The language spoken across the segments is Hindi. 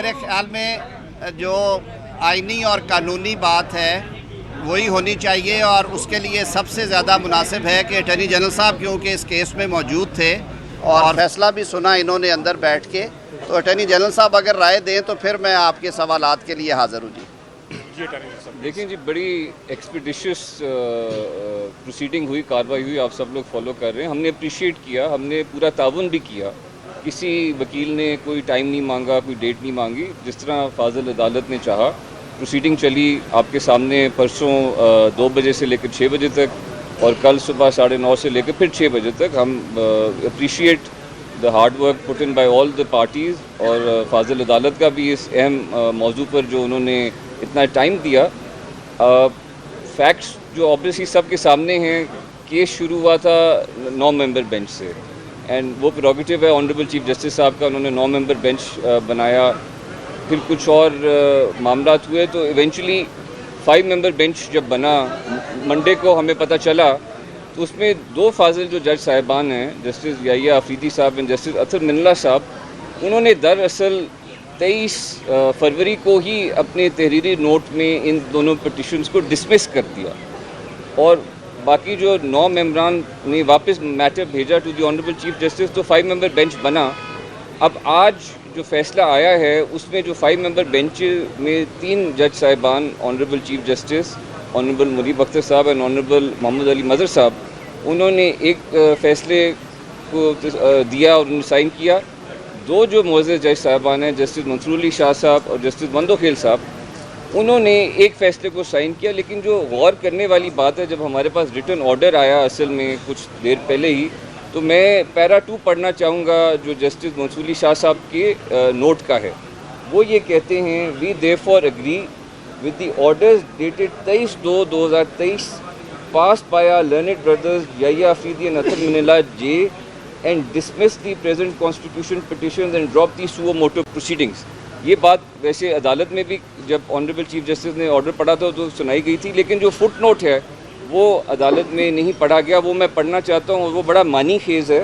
मेरे ख्याल में जो आइनी और कानूनी बात है वही होनी चाहिए और उसके लिए सबसे ज़्यादा मुनासिब है कि अटॉर्नी जनरल साहब क्योंकि इस केस में मौजूद थे और फैसला भी सुना इन्होंने अंदर बैठ के, तो अटॉर्नी जनरल साहब अगर राय दें तो फिर मैं आपके सवालात के लिए हाज़िर हूँ जी। देखें जी, बड़ी एक्सपीडिशियस प्रोसीडिंग हुई, कार्रवाई हुई, आप सब लोग फॉलो कर रहे हैं। हमने अप्रिशिएट किया, हमने पूरा ताउन भी किया। किसी वकील ने कोई टाइम नहीं मांगा, कोई डेट नहीं मांगी। जिस तरह फाजिल अदालत ने चाहा प्रोसीडिंग चली आपके सामने। परसों 2 बजे से लेकर 6 बजे तक और कल सुबह 9:30 से लेकर फिर 6 बजे तक। हम appreciate the hard work put in by all the parties और फाजिल अदालत का भी इस अहम मौजू पर जो उन्होंने इतना टाइम दिया। फैक्ट्स जो ऑब्वियसली सबके सामने हैं, केस शुरू हुआ था 9 मेंबर बेंच से एंड वो प्रोरोगेटिव है ऑनरेबल चीफ जस्टिस साहब का, उन्होंने 9 मेंबर बेंच बनाया। फिर कुछ और मामलात हुए तो इवेंचुअली 5 मेंबर बेंच जब बना, मंडे को हमें पता चला तो उसमें 2 फाजिल जो जज साहिबान हैं, जस्टिस याहिया अफरीदी साहब एंड जस्टिस अतर मिन्नल्ला साहब, उन्होंने दरअसल 23 फरवरी को ही अपने तहरीरी नोट में इन दोनों पिटिशन्स को डिसमिस कर दिया और बाकी जो 9 मेंबरान ने वापस मैटर भेजा to the honourable chief justice, तो 5 मेंबर बेंच बना। अब आज जो फैसला आया है उसमें जो 5 मेंबर बेंच में 3 जज साहिबान, honourable chief justice, honourable Munib Akhtar साहब एंड ऑनरेबल मोहम्मद अली मज़हर साहब, उन्होंने एक फ़ैसले को दिया और उन्होंने साइन किया। 2 जो मुअज़्ज़ज़ जज साहिबान हैं, जस्टिस मंसूर अली शाह साहब और जस्टिस मंदोखेल साहब, उन्होंने एक फ़ैसले को साइन किया। लेकिन जो गौर करने वाली बात है, जब हमारे पास रिटन ऑर्डर आया असल में कुछ देर पहले ही, तो मैं पैरा 2 पढ़ना चाहूँगा जो जस्टिस मंसूर अली शाह साहब के नोट का है। वो ये कहते हैं, we therefore agree with the orders dated 23/2/2023 passed by our learned brothers Yahya Afridi and Athar Minallah J and dismissed the present constitution petitions and dropped the suo motu proceedings। ये बात वैसे अदालत में भी जब ऑनरेबल चीफ जस्टिस ने ऑर्डर पढ़ा था तो सुनाई गई थी, लेकिन जो फुट नोट है वो अदालत में नहीं पढ़ा गया, वो मैं पढ़ना चाहता हूँ। वो बड़ा मानी खेज़ है।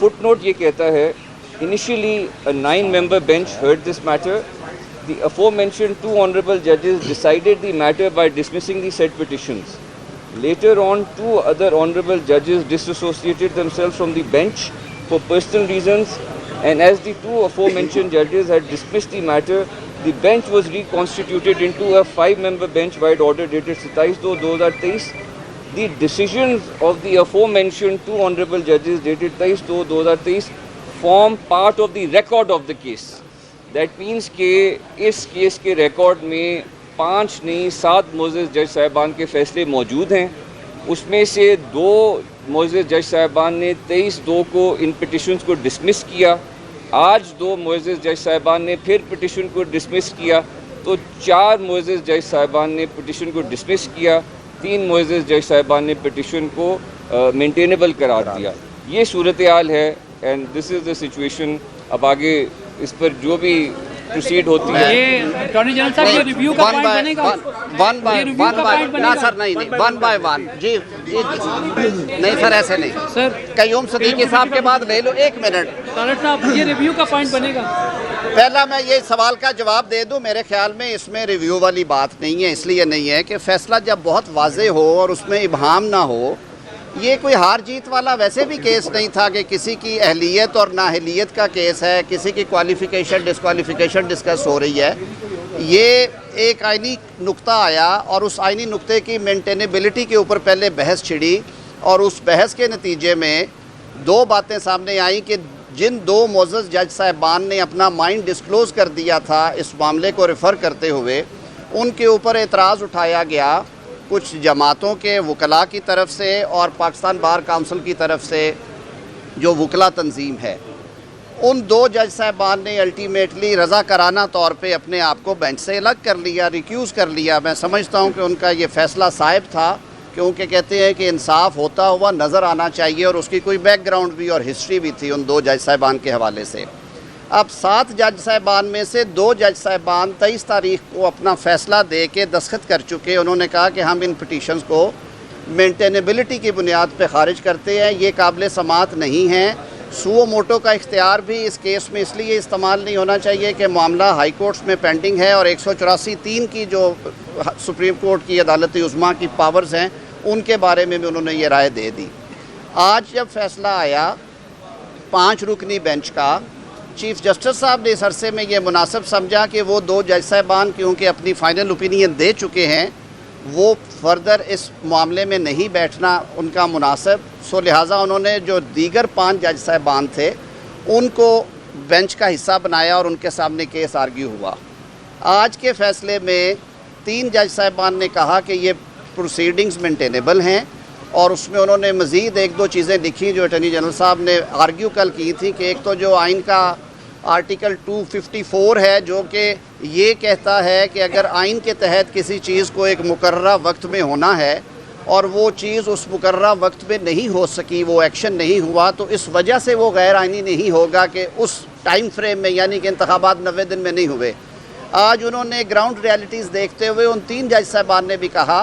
फुट नोट ये कहता है, initially a 9 member bench heard this matter. The aforementioned 2 honorable judges decided the matter by dismissing the said petitions. Later on, 2 other honorable judges disassociated themselves from the bench for personal reasons, and as the 2 aforementioned judges had dismissed the matter, the bench was reconstituted into a 5 member bench by order dated 27/2/2023. The decisions of the aforementioned 2 honorable judges dated 27/2/2023 form part of the record of the case. That means कि इस केस के रिकॉर्ड में 5 नहीं 7 मुअज़्ज़ज़ जज साहिबान के फैसले मौजूद हैं। उसमें से 2 मुअज़्ज़ज़ जज साहिबान ने 23/2 को इन पिटिशन्स को डिसमिस किया। आज 2 मुअज़्ज़ज़ जज साहिबान ने फिर पिटिशन को डिसमिस किया, तो 4 मुअज़्ज़ज़ जज साहिबान ने पिटिशन को डिसमिस किया, 3 मुअज़्ज़ज़ जज साहिबान ने पिटिशन को मेंटेनेबल करार दिया। ये सूरत हाल है and this is the situation. अब आगे इस पर जो भी प्रोसीड होती है, ये अटॉर्नी जनरल साहब, ये रिव्यू का पॉइंट बनेगा। वन बाय ना सर, नहीं 1 by 1 जी नहीं सर, ऐसे नहीं सर। कयूम सदीकी साहब के बाद ले लो 1 मिनट। तारक साहब, ये रिव्यू का पॉइंट बनेगा। पहला मैं ये सवाल का जवाब दे दूं, मेरे ख्याल में इसमें रिव्यू वाली बात नहीं है। इसलिए नहीं है कि फ़ैसला जब बहुत वाज़े हो और उसमें इबहाम ना हो, ये कोई हार जीत वाला वैसे भी केस नहीं था कि किसी की अहलियत और नाअहलियत का केस है, किसी की क्वालिफ़िकेशन डिस्क्वालिफ़िकेशन डिस्कस हो रही है। ये एक आइनी नुक्ता आया और उस आइनी नुक्ते की मेंटेनेबिलिटी के ऊपर पहले बहस छिड़ी और उस बहस के नतीजे में 2 बातें सामने आई कि जिन 2 मुअज़्ज़ज़ जज साहिबान ने अपना माइंड डिस्क्लोज़ कर दिया था इस मामले को रेफ़र करते हुए, उनके ऊपर एतराज़ उठाया गया कुछ जमातों के वकला की तरफ से और पाकिस्तान बार काउंसिल की तरफ से जो वकला तंजीम है। उन 2 जज साहिबान ने अल्टीमेटली रज़ाकाराना तौर पे अपने आप को बेंच से अलग कर लिया, रिक्यूज़ कर लिया। मैं समझता हूँ कि उनका ये फ़ैसला साहिब था, क्योंकि कहते हैं कि इंसाफ होता हुआ नज़र आना चाहिए और उसकी कोई बैकग्राउंड भी और हिस्ट्री भी थी उन 2 जज साहिबान के हवाले से। अब 7 जज साहिबान में से 2 जज साहिबान 23 तारीख को अपना फ़ैसला दे के दस्तखत कर चुके। उन्होंने कहा कि हम इन पिटीशंस को मेंटेनेबिलिटी की बुनियाद पर ख़ारिज करते हैं, ये काबिल समात नहीं हैं। सुओ मोटो का इख्तियार भी इस केस में इसलिए इस्तेमाल नहीं होना चाहिए कि मामला हाई कोर्ट्स में पेंडिंग है और 184(3) की जो सुप्रीम कोर्ट की अदालत उज़्मा की पावर्स हैं उनके बारे में भी उन्होंने ये राय दे दी। आज जब फैसला आया 5 रुकनी बेंच का, चीफ जस्टिस साहब ने इस अरसे में ये मुनासिब समझा कि वो 2 जज साहबान क्योंकि अपनी फ़ाइनल ओपिनियन दे चुके हैं, वो फर्दर इस मामले में नहीं बैठना उनका मुनासिब, सो लिहाजा उन्होंने जो दीगर 5 जज साहबान थे उनको बेंच का हिस्सा बनाया और उनके सामने केस आर्ग्यू हुआ। आज के फ़ैसले में 3 जज साहबान ने कहा कि ये प्रोसीडिंग्स मेंटेनेबल हैं और उसमें उन्होंने मज़ीद 1-2 चीज़ें लिखी जो अटॉर्नी जनरल साहब ने आर्ग्यू कल की थी कि एक तो जो आइन का आर्टिकल 254 है जो कि ये कहता है कि अगर आइन के तहत किसी चीज़ को एक मुकर्ररा वक्त में होना है और वो चीज़ उस मुकर्ररा वक्त में नहीं हो सकी, वो एक्शन नहीं हुआ, तो इस वजह से वो गैर आइनी नहीं होगा कि उस टाइम फ्रेम में, यानी कि इंतखाबात 90 दिन में नहीं हुए। आज उन्होंने ग्राउंड रियलिटीज़ देखते हुए उन 3 जज साहबान ने भी कहा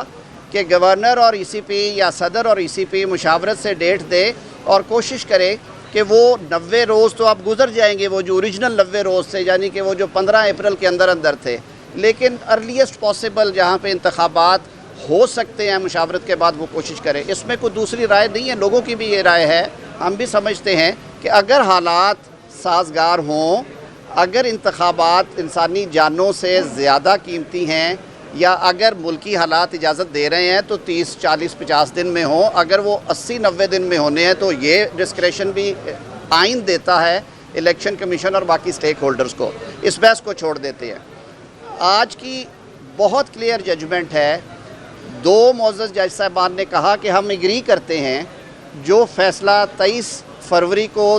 कि गवर्नर और ECP या सदर और ECP मुशावरत से डेट दे और कोशिश करे कि वो 90 रोज़ तो अब गुजर जाएंगे, वो जो ओरिजिनल 90 रोज़ थे, यानी कि वो जो 15 अप्रैल के अंदर अंदर थे, लेकिन अर्लीस्ट पॉसिबल जहाँ पे इंतखाबात हो सकते हैं मुशावरत के बाद वो कोशिश करें। इसमें कोई दूसरी राय नहीं है, लोगों की भी ये राय है। हम भी समझते हैं कि अगर हालात साजगार हों, अगर इंतखाबात इंसानी जानों से ज़्यादा कीमती हैं या अगर मुल्की हालात इजाज़त दे रहे हैं तो 30, 40, 50 दिन में हो, अगर वो 80, 90 दिन में होने हैं तो ये डिस्क्रेशन भी आइन देता है इलेक्शन कमीशन और बाकी स्टेक होल्डर्स को। इस बहस को छोड़ देते हैं। आज की बहुत क्लियर जजमेंट है। 2 मोअज़्ज़ज़ जज साहबान ने कहा कि हम एग्री करते हैं जो फ़ैसला 23 फरवरी को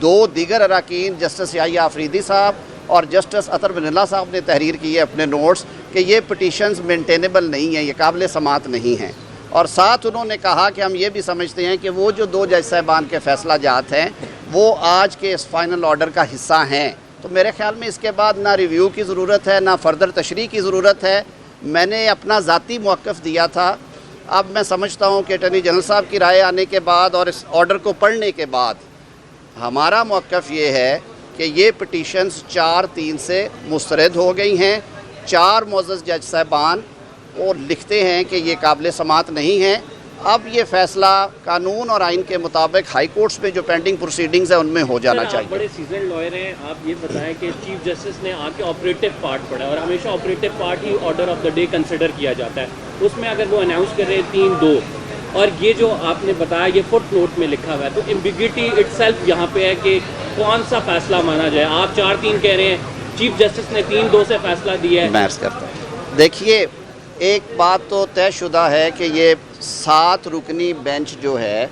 2 दीगर अराकीन जस्टिस याहिया आफरीदी साहब और जस्टिस अतर बिनिल्ला साहब ने तहरीर की है अपने नोट्स कि ये पिटीशंस मेंटेनेबल नहीं हैं, ये काबिल समात नहीं हैं। और साथ उन्होंने कहा कि हम ये भी समझते हैं कि वो जो 2 जज साहबान के फ़ैसला जात हैं वो आज के इस फाइनल ऑर्डर का हिस्सा हैं। तो मेरे ख़्याल में इसके बाद ना रिव्यू की ज़रूरत है, ना फर्दर तशरीह की ज़रूरत है। मैंने अपना ज़ाती मौक़िफ़ दिया था। अब मैं समझता हूँ कि अटॉर्नी जनरल साहब की राय आने के बाद और इस ऑर्डर को पढ़ने के बाद हमारा मौक़िफ़ ये है कि ये पिटीशंस 4-3 से मुस्तरद हो गई हैं। 4 मोअज़्ज़ज़ जज साहबान और लिखते हैं कि ये काबिल समात नहीं हैं। अब ये फ़ैसला कानून और आइन के मुताबिक हाई कोर्ट्स में जो पेंडिंग प्रोसीडिंग्स है उनमें हो जाना चाहिए। आप बड़े सीजन लॉयर हैं, आप ये बताएं कि चीफ जस्टिस ने आके ऑपरेटिव पार्ट पढ़ा और हमेशा operative part he order of the day consider किया जाता है। उसमें अगर वो अनाउंस कर रहे हैं 3-2 और ये जो आपने बताया ये फुट नोट में लिखा हुआ है, तो एम्बिग्युइटी इटसेल्फ यहाँ पे है कि कौन सा फैसला माना जाए। आप 4-3 कह रहे हैं, चीफ जस्टिस ने 3-2 से फैसला दिया है। मैं अर्ज़ करता हूँ, देखिए एक बात तो तयशुदा है कि ये 7 रुकनी बेंच जो है,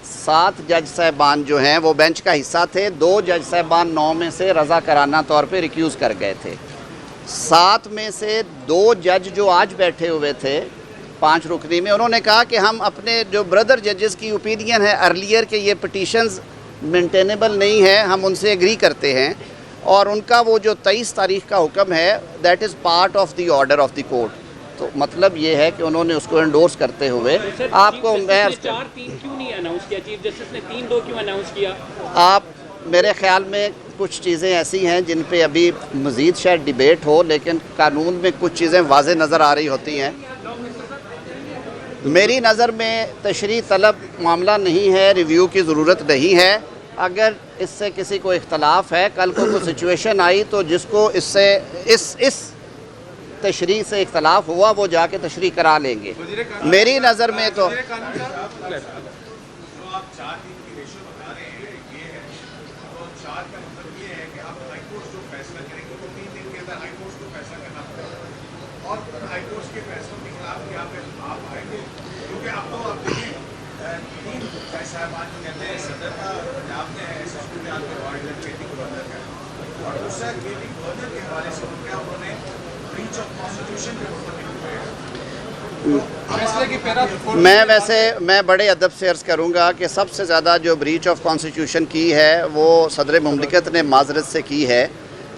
7 जज साहबान जो हैं वो बेंच का हिस्सा थे। 2 जज साहबान 9 में से रज़ा कराना तौर पे रिक्यूज़ कर गए थे। 7 में से 2 जज जो आज बैठे हुए थे 5 रुकनी में, उन्होंने कहा कि हम अपने जो ब्रदर जजेस की ओपिनियन है अर्लियर के ये पिटीशंस मेंटेनेबल नहीं है, हम उनसे एग्री करते हैं और उनका वो जो 23 तारीख का हुक्म है that is part of the order of the court. तो मतलब ये है कि उन्होंने उसको एंडोर्स करते हुए आपको 4-3 क्यों नहीं अनाउंस किया, चीफ जस्टिस ने 3-2 क्यों अनाउंस किया? आप मेरे ख्याल में कुछ चीज़ें ऐसी हैं जिन पे अभी मज़ीद शायद डिबेट हो, लेकिन कानून में कुछ चीज़ें वाज़े नज़र आ रही होती हैं। मेरी नज़र में तशरीह तलब मामला नहीं है, रिव्यू की ज़रूरत नहीं है। अगर इससे किसी को इख्तलाफ है, कल को कोई सिचुएशन आई तो जिसको इससे इस तशरीह से इख्तलाफ हुआ वो जाके तशरीह करा लेंगे। मेरी नज़र में तो मैं बड़े अदब से अर्ज़ करूँगा कि सबसे ज़्यादा जो ब्रीच ऑफ कॉन्स्टिट्यूशन की है वो सदर मुमलिकत ने माजरत से की है,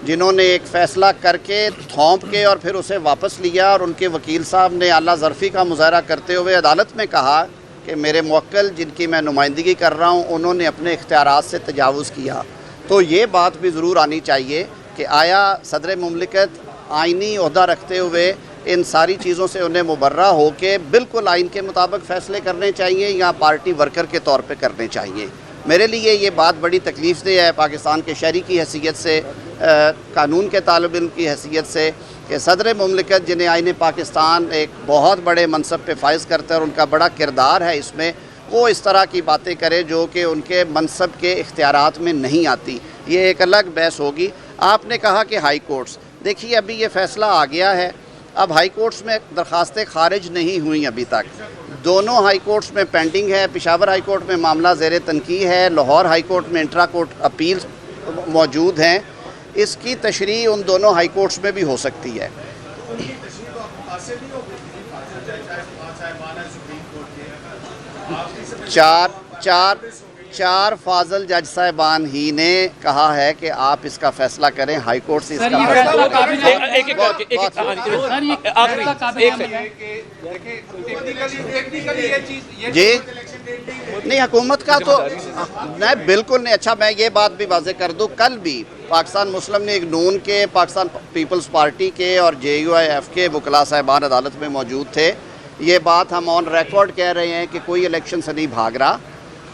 जिन्होंने एक फ़ैसला करके थोंप के और फिर उसे वापस लिया और उनके वकील साहब ने आला ज़रफ़ी का मुज़ाहरा करते हुए अदालत में कहा कि मेरे मुवक्किल जिनकी मैं नुमाइंदगी कर रहा हूँ उन्होंने अपने इख्तियारात से तजावुज़ किया, तो ये बात भी ज़रूर आनी चाहिए कि आया सदर मुमलिकत आइनी ओहदा रखते हुए इन सारी चीज़ों से उन्हें मुबर्रा हो के बिल्कुल आइन के मुताबिक फ़ैसले करने चाहिए या पार्टी वर्कर के तौर पे करने चाहिए। मेरे लिए ये बात बड़ी तकलीफ़ दे है पाकिस्तान के शहरी की हैसियत से, कानून के तालिब इल्म की हैसियत से, कि सदर मुमलिकत जिन्हें आइन पाकिस्तान एक बहुत बड़े मनसब पे फाइज करता है और उनका बड़ा किरदार है इसमें, वो इस तरह की बातें करे जो कि उनके मनसब के इख्तियारात में नहीं आती। ये एक अलग बहस होगी। आपने कहा कि हाई कोर्ट्स, देखिए अभी ये फ़ैसला आ गया है, अब हाई कोर्ट्स में दरख्वास्तें खारिज नहीं हुई अभी तक, दोनों हाई कोर्ट्स में पेंडिंग है। पेशावर हाई कोर्ट में मामला ज़ेर तनकी है, लाहौर हाई कोर्ट में इंट्रा कोर्ट अपील मौजूद हैं। इसकी तशरीह उन दोनों हाई कोर्ट्स में भी हो सकती है। चार फाजल जज साहिबान ही ने कहा है कि आप इसका फैसला करें, हाई कोर्ट से इसका फैसला जी नहीं, हुकूमत का तो नहीं, बिल्कुल नहीं। अच्छा, मैं ये बात भी वाज़ेह कर दूँ, कल भी पाकिस्तान मुस्लिम लीग नून के, पाकिस्तान पीपल्स पार्टी के और JUIF के वकला साहिबान अदालत में मौजूद थे। ये बात हम ऑन रिकॉर्ड कह रहे हैं कि कोई इलेक्शन से नहीं भाग रहा।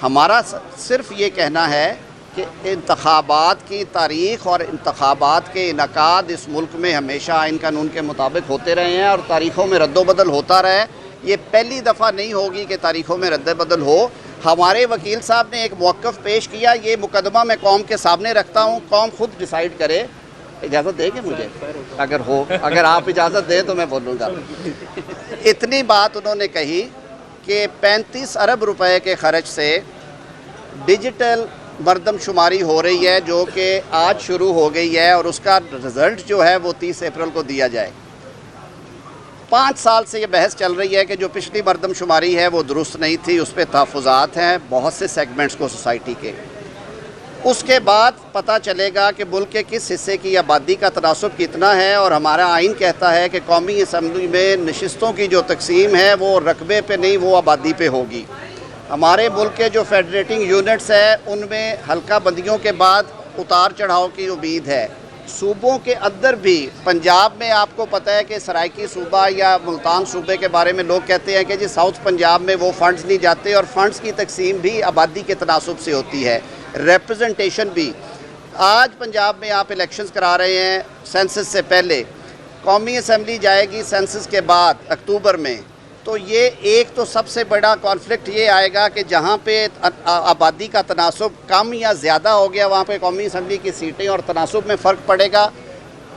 हमारा सिर्फ ये कहना है कि इंतखाबात की तारीख़ और इंतखाबात के इनकाद इस मुल्क में हमेशा आइन कानून के मुताबिक होते रहे हैं और तारीख़ों में रद्दोबदल होता रहे। ये पहली दफ़ा नहीं होगी कि तारीख़ों में रद्दोबदल हो। हमारे वकील साहब ने एक मौक़िफ़ पेश किया, ये मुकदमा मैं कौम के सामने रखता हूँ, कौम खुद डिसाइड करे। इजाज़त देंगे मुझे? अगर आप इजाज़त दें तो मैं बोलूँगा। इतनी बात उन्होंने कही कि 35 अरब रुपए के ख़र्च से डिजिटल मरदमशुमारी हो रही है जो कि आज शुरू हो गई है और उसका रिज़ल्ट जो है वो 30 अप्रैल को दिया जाए। 5 साल से ये बहस चल रही है कि जो पिछली मरदमशुमारी है वो दुरुस्त नहीं थी, उस पर तहफ़्फ़ुज़ात हैं बहुत से सेगमेंट्स को सोसाइटी के। उसके बाद पता चलेगा कि मुल्क के किस हिस्से की आबादी का तनासुब कितना है और हमारा आइन कहता है कि कौमी असम्बली में नशिस्तों की जो तकसीम है वो रकबे पे नहीं, वो आबादी पे होगी। हमारे मुल्क के जो फेडरेटिंग यूनिट्स हैं उनमें हल्का बंदियों के बाद उतार चढ़ाव की उम्मीद है। सूबों के अंदर भी, पंजाब में आपको पता है कि सराइकी सूबा या मुल्तान सूबे के बारे में लोग कहते हैं कि जी साउथ पंजाब में वो फ़ंड्स नहीं जाते, और फ़ंड्स की तकसीम भी आबादी के तनासुब से होती है, रिप्रेजेंटेशन भी। आज पंजाब में आप इलेक्शंस करा रहे हैं सेंसस से पहले, कौमी असम्बली जाएगी सेंसस के बाद अक्टूबर में, तो ये एक तो सबसे बड़ा कॉन्फ्लिक्ट ये आएगा कि जहाँ पे आबादी का तनासुब कम या ज़्यादा हो गया वहाँ पे कौमी असम्बली की सीटें और तनासुब में फ़र्क पड़ेगा।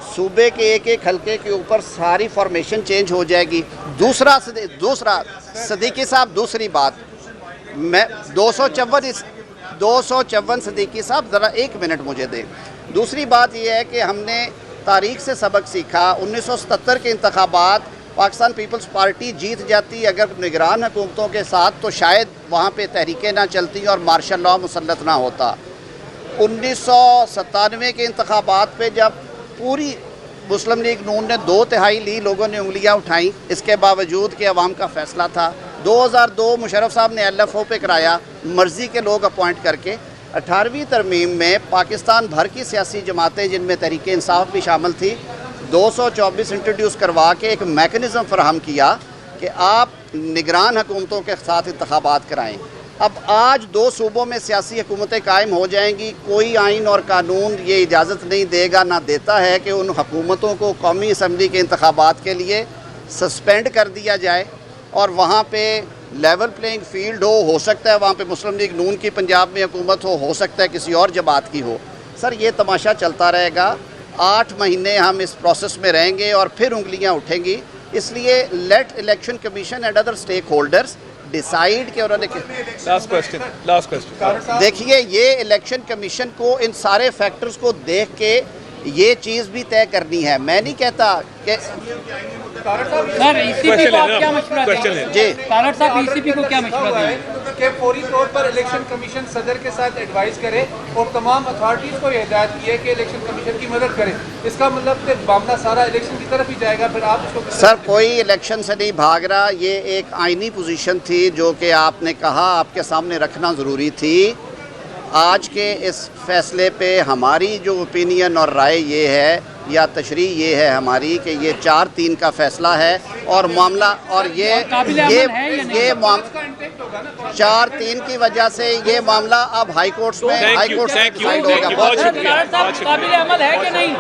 सूबे के एक एक हल्के के ऊपर सारी फॉर्मेशन चेंज हो जाएगी। दूसरा सदीकी साहब, दूसरी बात, मैं 254 सदीकी साहब ज़रा 1 मिनट मुझे दें। दूसरी बात यह है कि हमने तारीख़ से सबक सीखा। 1977 के इंतखाबात पाकिस्तान पीपल्स पार्टी जीत जाती अगर निगरान हुकूमतों के साथ, तो शायद वहाँ पे तहरीकें ना चलती और मार्शल लॉ मुसल्लत ना होता। 1997 के इंतखाबात पे जब पूरी मुस्लिम लीग नून ने 2/3 ली, लोगों ने उंगलियाँ उठाई, इसके बावजूद कि अवाम का फ़ैसला था। 2002 मुशर्रफ साहब ने LFO पे कराया, मर्ज़ी के लोग अपॉइंट करके। 18वीं तरमीम में पाकिस्तान भर की सियासी जमातें जिनमें तहरीक इंसाफ भी शामिल थी, 224 इंट्रोड्यूस करवा के एक मेकनिज़म फराहम किया कि आप निगरान हुकूमतों के साथ इंतखाबात कराएँ। अब आज 2 सूबों में सियासी हुकूमतें कायम हो जाएंगी, कोई आइन और कानून ये इजाज़त नहीं देगा, ना देता है कि उन हुकूमतों को कौमी असम्बली के इंतखाबात के लिए सस्पेंड कर दिया जाए और वहाँ पे लेवल प्लेइंग फील्ड हो सकता है वहाँ पे मुस्लिम लीग नून की पंजाब में हुकूमत हो सकता है किसी और जमात की हो। सर ये तमाशा चलता रहेगा, 8 महीने हम इस प्रोसेस में रहेंगे और फिर उंगलियाँ उठेंगी। इसलिए let election commission and other stakeholders decide कि उन्होंने लास्ट क्वेश्चन देखिए, ये इलेक्शन कमीशन को इन सारे फैक्टर्स को देख के ये चीज़ भी तय करनी है। मैं नहीं कहता कि सर ईसीपी को आप क्या मशवरा देंगे? जी तारड़ साहब ईसीपी को क्या मशवरा देंगे? कि फौरी तौर पर इलेक्शन कमीशन सदर के साथ एडवाइस करे और तमाम अथॉरिटीज़ को ये हिदायत की है कि इलेक्शन कमीशन की मदद करें। इसका मतलब कि मामला सारा इलेक्शन की तरफ ही जाएगा, फिर आप इसको सर कोई इलेक्शन से नहीं भाग रहा। ये एक आइनी पोजीशन थी जो कि आपने कहा आपके सामने रखना ज़रूरी थी। आज के इस फैसले पे हमारी जो ओपिनियन और राय ये है या तशरीह ये है हमारी कि ये 4-3 का फैसला है और मामला और ये 4-3 की वजह से ये मामला अब हाई कोर्ट्स में हाई कोर्ट से डिसाइड होगा। बहुत शुक्रिया। तारड़ साहब काबिल अमल है कि नहीं?